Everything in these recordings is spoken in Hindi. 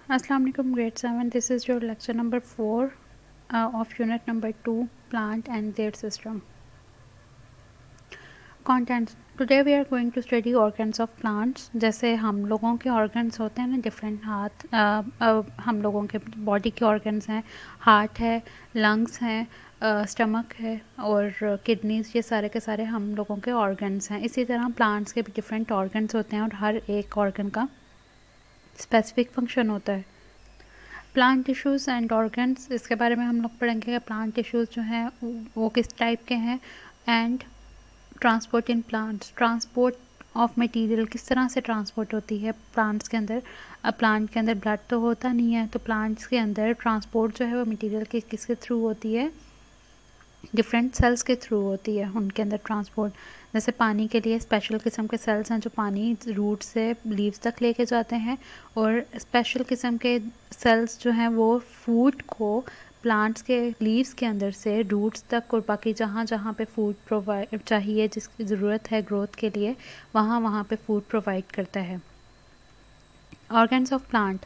Assalamu alaikum grade 7. This is your lecture number 4 of unit number 2, plant and their system. Contents. Today we are going to study organs of plants. जैसे हम लोगों के organs होते हैं ना, डिफरेंट हाथ हम लोगों के बॉडी के organs हैं, हार्ट है, लंग्स हैं, स्टमक है और किडनीज, ये सारे के सारे हम लोगों के organs हैं. इसी तरह प्लांट्स के भी डिफरेंट organs होते हैं और हर एक organ का स्पेसिफिक फंक्शन होता है. प्लांट टिश्यूज़ एंड ऑर्गन्स, इसके बारे में हम लोग पढ़ेंगे कि प्लांट टिश्यूज़ जो हैं वो किस टाइप के हैं. And transport in plants, transport of material किस तरह से ट्रांसपोर्ट होती है प्लांट्स के अंदर. अब प्लांट के अंदर ब्लड तो होता नहीं है, तो प्लांट्स के अंदर ट्रांसपोर्ट जो है वो मटेरियल के किसके थ्रू होती है, डिफरेंट सेल्स के थ्रू होती है उनके अंदर ट्रांसपोर्ट. जैसे पानी के लिए स्पेशल किस्म के सेल्स हैं जो पानी रूट से लीव्स तक लेके जाते हैं, और स्पेशल किस्म के सेल्स जो हैं वो फूड को प्लांट्स के लीव्स के अंदर से रूट्स तक और बाकी जहाँ जहाँ पे फूड प्रोवाइड चाहिए, जिसकी ज़रूरत है ग्रोथ के लिए, वहाँ वहाँ पे फूड प्रोवाइड करता है. Organs of plant.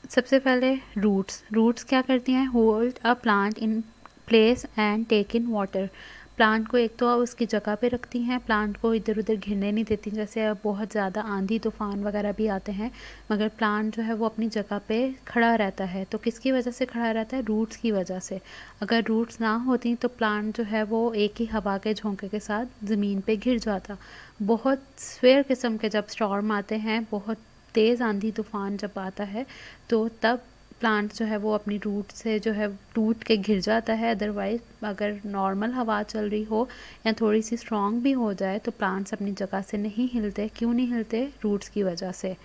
सबसे पहले रूट्स क्या करती हैं, hold a plant in place and take in water. Plant को एक तो उसकी जगह पे रखती हैं, प्लांट को इधर उधर घिरने नहीं देती. जैसे अब बहुत ज़्यादा आंधी तूफान वगैरह भी आते हैं, मगर प्लांट जो है वो अपनी जगह पे खड़ा रहता है. तो किसकी वजह से खड़ा रहता है, रूट्स की वजह से. अगर रूट्स ना होती तो प्लांट जो है वो एक ही हवा के झोंके के साथ ज़मीन पे गिर जाता. बहुत स्वेयर किस्म के जब स्टॉर्म आते हैं, बहुत तेज़ आंधी तूफान जब आता है, तो तब प्लांट जो है वो अपनी रूट से जो है टूट के गिर जाता है. अदरवाइज़ अगर नॉर्मल हवा चल रही हो या थोड़ी सी स्ट्रॉन्ग भी हो जाए तो प्लांट्स अपनी जगह से नहीं हिलते. क्यों नहीं हिलते, रूट्स की वजह से.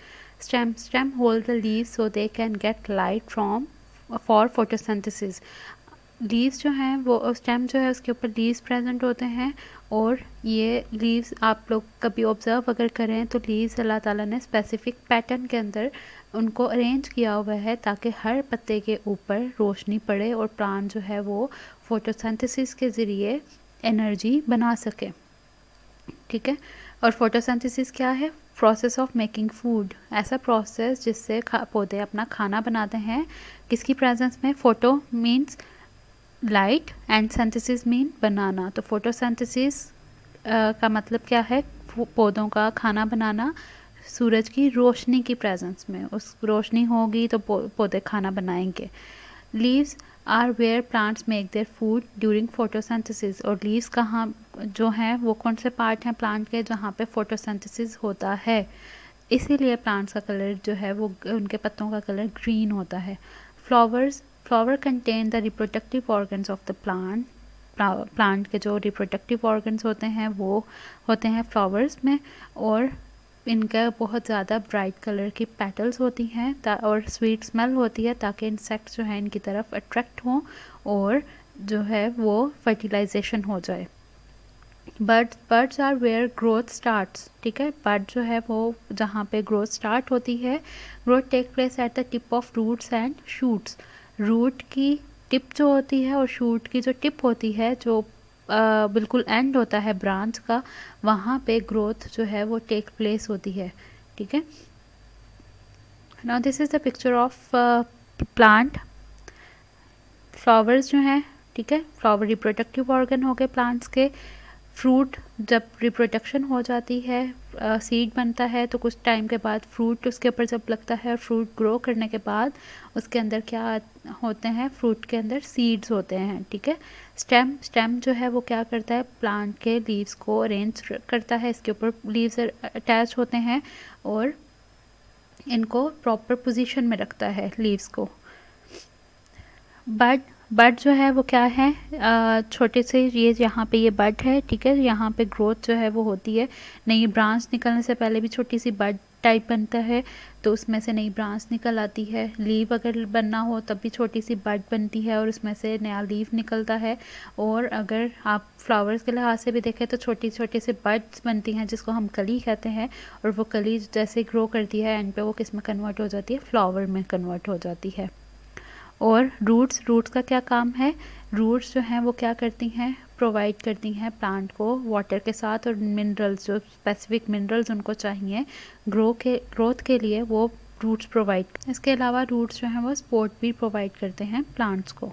Stem hold the leaves so they can get light from for photosynthesis. Leaves जो हैं वो, स्टेम जो है उसके ऊपर लीव्स प्रेजेंट होते हैं, और ये लीव्स आप लोग कभी ऑब्ज़र्व अगर करें तो लीव्स अल्लाह ताला ने स्पेसिफिक पैटर्न के अंदर उनको अरेंज किया हुआ है ताकि हर पत्ते के ऊपर रोशनी पड़े और प्लांट जो है वो फोटोसिंथेसिस के ज़रिए एनर्जी बना सके. ठीक है. और फोटोसिंथेसिस क्या है, प्रोसेस ऑफ मेकिंग फूड. ऐसा प्रोसेस जिससे पौधे अपना खाना बनाते हैं. किसकी प्रेजेंस में, photo means light and synthesis mean बनाना. तो फोटोसिंथेसिस का मतलब क्या है, पौधों का खाना बनाना सूरज की रोशनी की प्रेजेंस में. उस रोशनी होगी तो पौधे खाना बनाएंगे. Leaves are where plants make their food during photosynthesis. और लीव्स कहाँ जो हैं वो कौन से पार्ट हैं प्लांट के जहाँ पे फोटोसिंथेसिस होता है, इसीलिए प्लांट्स का कलर जो है वो, उनके पत्तों का कलर ग्रीन होता है. Flower contain the reproductive organs of the plant. Plant के जो रिप्रोडक्टिव ऑर्गन्स होते हैं वो होते हैं फ्लावर्स में, और इनका बहुत ज़्यादा ब्राइट कलर की पेटल्स होती हैं और स्वीट स्मेल होती है ताकि इंसेक्ट्स जो है इनकी तरफ अट्रैक्ट हों और जो है वो फर्टिलाइजेशन हो जाए. Buds are where growth starts. ठीक है, बर्ड जो है वो जहाँ पे ग्रोथ स्टार्ट होती है. Growth take place at the tip of roots and shoots. Root की टिप जो होती है और शूट की जो टिप होती है, जो बिल्कुल एंड होता है ब्रांच का, वहाँ पे ग्रोथ जो है वो टेक प्लेस होती है. ठीक है. Now this is the picture of plant. Flowers जो हैं, ठीक है, फ्लावर रिप्रोडक्टिव ऑर्गन हो गए प्लांट्स के. फ्रूट जब रिप्रोडक्शन हो जाती है, सीड बनता है, तो कुछ टाइम के बाद फ्रूट उसके ऊपर जब लगता है और फ्रूट ग्रो करने के बाद उसके अंदर क्या होते हैं, फ्रूट के अंदर सीड्स होते हैं. ठीक है. स्टेम जो है वो क्या करता है, प्लांट के लीव्स को अरेंज करता है. इसके ऊपर लीव्स अटैच होते हैं और इनको प्रॉपर पोजीशन में रखता है लीव्स को. बड जो है वो क्या है, छोटे से ये यहाँ पे ये बड है. ठीक है. यहाँ पे ग्रोथ जो है वो होती है. नई ब्रांच निकलने से पहले भी छोटी सी बड टाइप बनता है, तो उसमें से नई ब्रांच निकल आती है. लीव अगर बनना हो तब भी छोटी सी बड बनती है और उसमें से नया लीव निकलता है. और अगर आप फ्लावर्स के लिहाज से भी देखें तो छोटी छोटी सी बड्स बनती हैं जिसको हम कली कहते हैं, और वो कली जैसे ग्रो करती है एंड पे वो किस में कन्वर्ट हो जाती है, फ्लावर में कन्वर्ट हो जाती है. और रूट्स का क्या काम है, रूट्स जो हैं वो क्या करती हैं, प्रोवाइड करती हैं प्लांट को वाटर के साथ और मिनरल्स, जो स्पेसिफिक मिनरल्स उनको चाहिए ग्रोथ के लिए, वो रूट्स प्रोवाइड। इसके अलावा रूट्स जो हैं वो सपोर्ट भी प्रोवाइड करते हैं प्लांट्स को।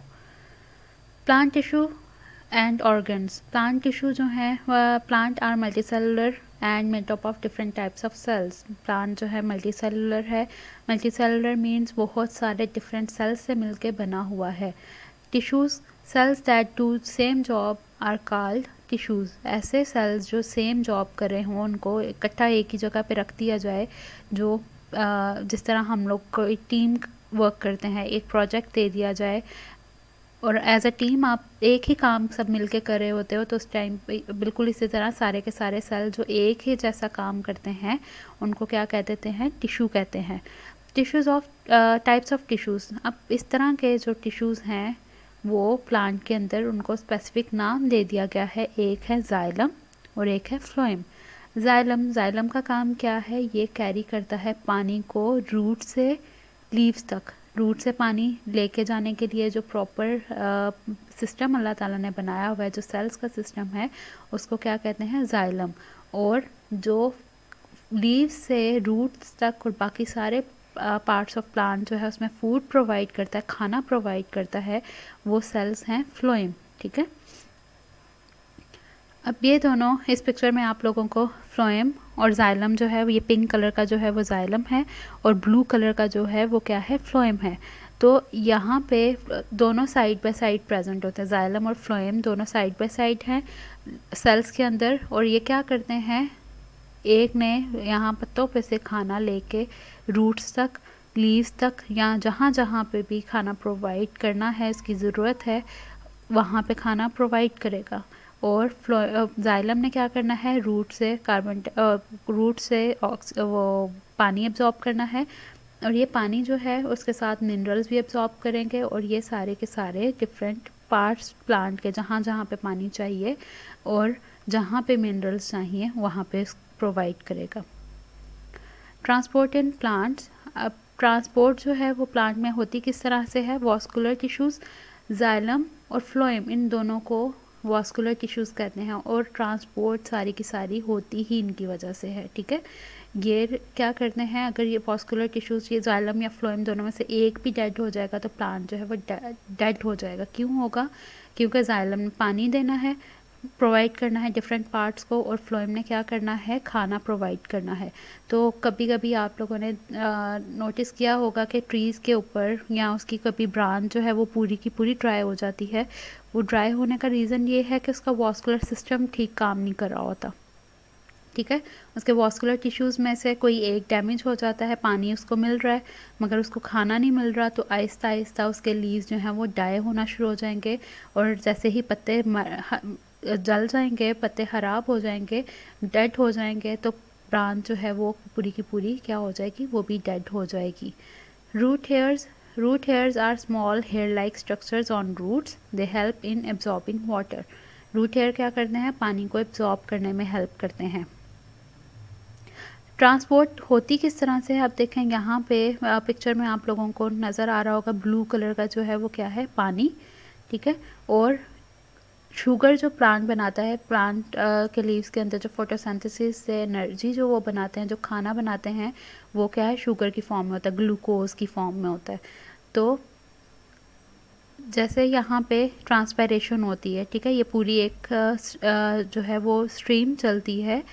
Plant tissue and organs. Plant tissue जो है वह plant are multicellular and made up of different types of cells. Plant जो है मल्टी सेलुलर है। मल्टी सेलुलर मीन्स बहुत सारे डिफरेंट सेल्स से मिलके बना हुआ है। Tissues cells that do same job are called tissues. ऐसे सेल्स जो सेम जॉब कर रहे हों उनको इकट्ठा एक ही जगह पे रख दिया जाए, जो जिस तरह हम लोग को एक टीम वर्क करते हैं, एक प्रोजेक्ट दे दिया जाए और एज अ टीम आप एक ही काम सब मिलके कर रहे होते हो, तो उस टाइम पे बिल्कुल इसी तरह सारे के सारे सेल जो एक ही जैसा काम करते हैं उनको क्या कह देते हैं, टिश्यू कहते हैं। Tissues of types of tissues. अब इस तरह के जो टिश्यूज़ हैं वो प्लांट के अंदर उनको स्पेसिफिक नाम दे दिया गया है। एक है जाइलम और एक है फ्लोएम। जाइलम का काम क्या है, ये कैरी करता है पानी को रूट से लीव्स तक। रूट से पानी लेके जाने के लिए जो प्रॉपर सिस्टम अल्लाह ताला ने बनाया हुआ है, जो सेल्स का सिस्टम है, उसको क्या कहते हैं, जाइलम। और जो लीव्स से रूट्स तक और बाकी सारे पार्ट्स ऑफ प्लांट जो है उसमें फूड प्रोवाइड करता है, खाना प्रोवाइड करता है, वो सेल्स हैं फ्लोएम। ठीक है, अब ये दोनों इस पिक्चर में आप लोगों को फ्लोएम और जाइलम जो है, ये पिंक कलर का जो है वो जाइलम है और ब्लू कलर का जो है वो क्या है, फ्लोएम है। तो यहाँ पे दोनों साइड बाय साइड प्रेजेंट होते हैं, जाइलम और फ्लोएम दोनों साइड बाय साइड हैं सेल्स के अंदर। और ये क्या करते हैं, एक ने यहाँ पत्तों पे से खाना लेके रूट्स तक, लीव्स तक, या जहाँ जहाँ पे भी खाना प्रोवाइड करना है, इसकी ज़रूरत है, वहाँ पे खाना प्रोवाइड करेगा। और जाइलम ने क्या करना है, रूट से वो पानी एब्जॉर्ब करना है, और ये पानी जो है उसके साथ मिनरल्स भी एब्जॉर्ब करेंगे, और ये सारे के सारे डिफरेंट पार्ट्स प्लांट के जहाँ जहाँ पे पानी चाहिए और जहाँ पे मिनरल्स चाहिए वहाँ पे प्रोवाइड करेगा। Transport in plants. अब ट्रांसपोर्ट जो है वो प्लांट में होती किस तरह से है, वॉस्कुलर टिश्यूज़, जाइलम और फ्लोएम, इन दोनों को वॉस्कुलर टिश्यूज़ कहते हैं, और ट्रांसपोर्ट सारी की सारी होती ही इनकी वजह से है। ठीक है, ये क्या करते हैं, अगर ये वॉस्कुलर टिश्यूज़, ये जाइलम या फ्लोएम दोनों में से एक भी डेड हो जाएगा तो प्लांट जो है वो डेड हो जाएगा। क्यों होगा, क्योंकि जाइलम ने पानी देना है, प्रोवाइड करना है डिफरेंट पार्ट्स को, और फ्लोएम ने क्या करना है, खाना प्रोवाइड करना है। तो कभी कभी आप लोगों ने नोटिस किया होगा कि ट्रीज़ के ऊपर या उसकी कभी ब्रांच जो है वो पूरी की पूरी ड्राई हो जाती है। वो ड्राई होने का रीज़न ये है कि उसका वॉस्कुलर सिस्टम ठीक काम नहीं कर रहा होता। ठीक है, उसके वॉस्कुलर टिश्यूज़ में से कोई एक डैमेज हो जाता है, पानी उसको मिल रहा है मगर उसको खाना नहीं मिल रहा, तो आहिस्ता आहिस्ता उसके लीव्स जो हैं वो डाई होना शुरू हो जाएंगे, और जैसे ही पत्ते जल जाएंगे, पत्ते ख़राब हो जाएंगे, डेड हो जाएंगे, तो ब्रांच जो है वो पूरी की पूरी क्या हो जाएगी, वो भी डेड हो जाएगी। Root hairs are small hair like structures on roots, they help in absorbing water. Root hair क्या करते हैं, पानी को एब्जॉर्ब करने में हेल्प करते हैं। ट्रांसपोर्ट होती किस तरह से है, आप देखें यहाँ पे पिक्चर में आप लोगों को नज़र आ रहा होगा, ब्लू कलर का जो है वो क्या है, पानी। ठीक है, और शुगर जो प्लांट बनाता है, प्लांट के लीव्स के अंदर जो फोटोसिंथेसिस से एनर्जी जो वो बनाते हैं, जो खाना बनाते हैं, वो क्या है, शुगर की फॉर्म में होता है, ग्लूकोज की फॉर्म में होता है। तो जैसे यहाँ पे ट्रांसपायरेशन होती है, ठीक है, ये पूरी एक जो है वो स्ट्रीम चलती है,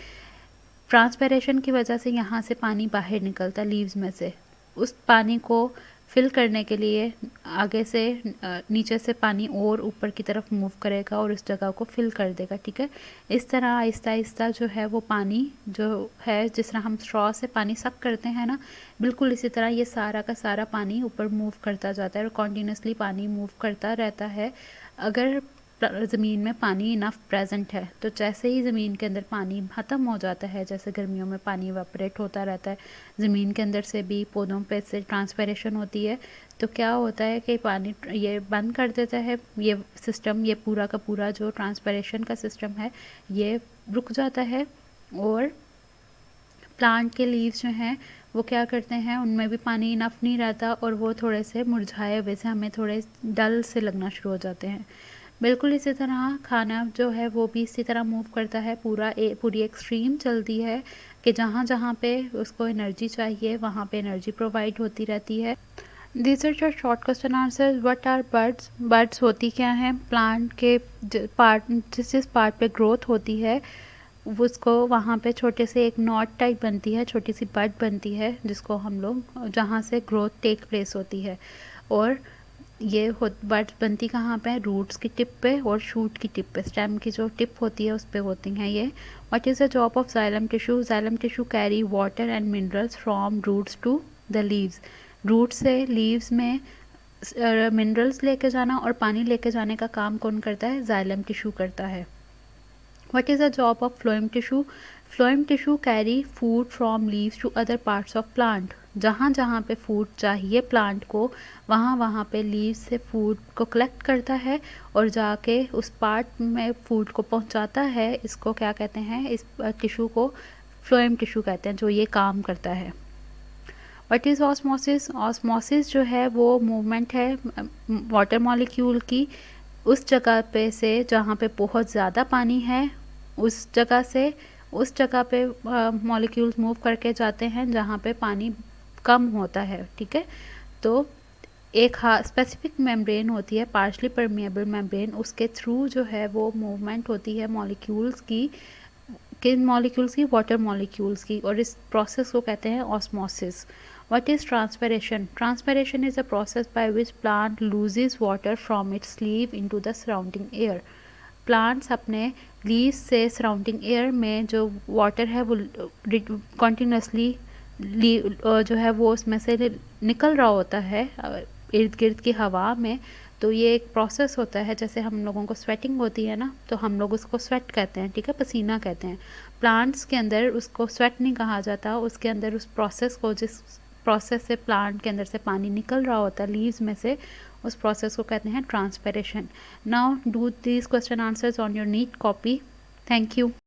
ट्रांसपायरेशन की वजह से यहाँ से पानी बाहर निकलता है लीव्स में से। उस पानी को फिल करने के लिए आगे से नीचे से पानी और ऊपर की तरफ मूव करेगा और इस जगह को फिल कर देगा। ठीक है, इस तरह आहिस्ता आहिस्ता जो है वो पानी जो है, जिस तरह हम स्ट्रॉ से पानी सक करते हैं ना, बिल्कुल इसी तरह ये सारा का सारा पानी ऊपर मूव करता जाता है और कॉन्टीन्यूसली पानी मूव करता रहता है। अगर ज़मीन में पानी इनफ प्रेजेंट है, तो जैसे ही ज़मीन के अंदर पानी ख़त्म हो जाता है, जैसे गर्मियों में पानी इवेपोरेट होता रहता है, ज़मीन के अंदर से भी पौधों पे से ट्रांसपायरेशन होती है, तो क्या होता है कि पानी ये बंद कर देता है, ये सिस्टम, ये पूरा का पूरा जो ट्रांसपायरेशन का सिस्टम है ये रुक जाता है, और प्लांट के लीव्स जो हैं वो क्या करते हैं, उनमें भी पानी इनफ नहीं रहता और वो थोड़े से मुरझाए हुए से हमें थोड़े डल से लगना शुरू हो जाते हैं। बिल्कुल इसी तरह खाना जो है वो भी इसी तरह मूव करता है, पूरी एक स्ट्रीम चलती है कि जहाँ जहाँ पे उसको एनर्जी चाहिए वहाँ पे एनर्जी प्रोवाइड होती रहती है। This are your short question answer. What are buds? Buds होती क्या हैं? प्लांट के पार्ट, जिस पार्ट पे ग्रोथ होती है उसको वहाँ पे छोटे से एक नॉट टाइप बनती है, छोटी सी बड बनती है जिसको हम लोग, जहाँ से ग्रोथ टेक प्लेस होती है। और ये बड्स बनती कहाँ पे है? रूट्स की टिप पे और शूट की टिप पे, स्टेम की जो टिप होती है उस पे होती हैं ये। What is the job of xylem tissue? Xylem tissue carry water and minerals from roots to the leaves. Root से लीव्स में मिनरल्स लेके जाना और पानी लेके जाने का काम कौन करता है? जाइलम टिश्यू करता है। What is the job of phloem tissue? Phloem tissue carry food from leaves to other parts of plant. जहाँ जहाँ पे फूड चाहिए प्लांट को वहाँ वहाँ पे लीव्स से फूड को कलेक्ट करता है और जाके उस पार्ट में फूड को पहुँचाता है। इसको क्या कहते हैं? इस टिश्यू को फ्लोएम टिश्यू कहते हैं जो ये काम करता है। What is osmosis? ऑस्मोसिस जो है वो मूवमेंट है वाटर मॉलिक्यूल की उस जगह पे से जहाँ पे बहुत ज़्यादा पानी है उस जगह पे मॉलिक्यूल्स मूव करके जाते हैं जहाँ पे पानी कम होता है। ठीक है, तो एक स्पेसिफिक मेम्ब्रेन होती है, पार्शली परमिएबल मेम्ब्रेन, उसके थ्रू जो है वो मूवमेंट होती है मॉलिक्यूल्स की। किन मॉलिक्यूल्स की? वाटर मॉलिक्यूल्स की। और इस प्रोसेस को कहते हैं osmosis. What is transpiration? Transpiration is a process by which plant loses water from its leaf into the surrounding air. Plants अपने लीव्स से सराउंडिंग एयर में जो वाटर है वो कॉन्टीन्यूसली जो है वो उसमें से निकल रहा होता है इर्द गिर्द की हवा में। तो ये एक प्रोसेस होता है, जैसे हम लोगों को स्वेटिंग होती है ना, तो हम लोग उसको स्वेट कहते हैं, ठीक है, पसीना कहते हैं। प्लांट्स के अंदर उसको स्वेट नहीं कहा जाता, उसके अंदर उस प्रोसेस को, जिस प्रोसेस से प्लांट के अंदर से पानी निकल रहा होता है लीव्स में से, उस प्रोसेस को कहते हैं transpiration. Now do these question answers on your neat copy. Thank you.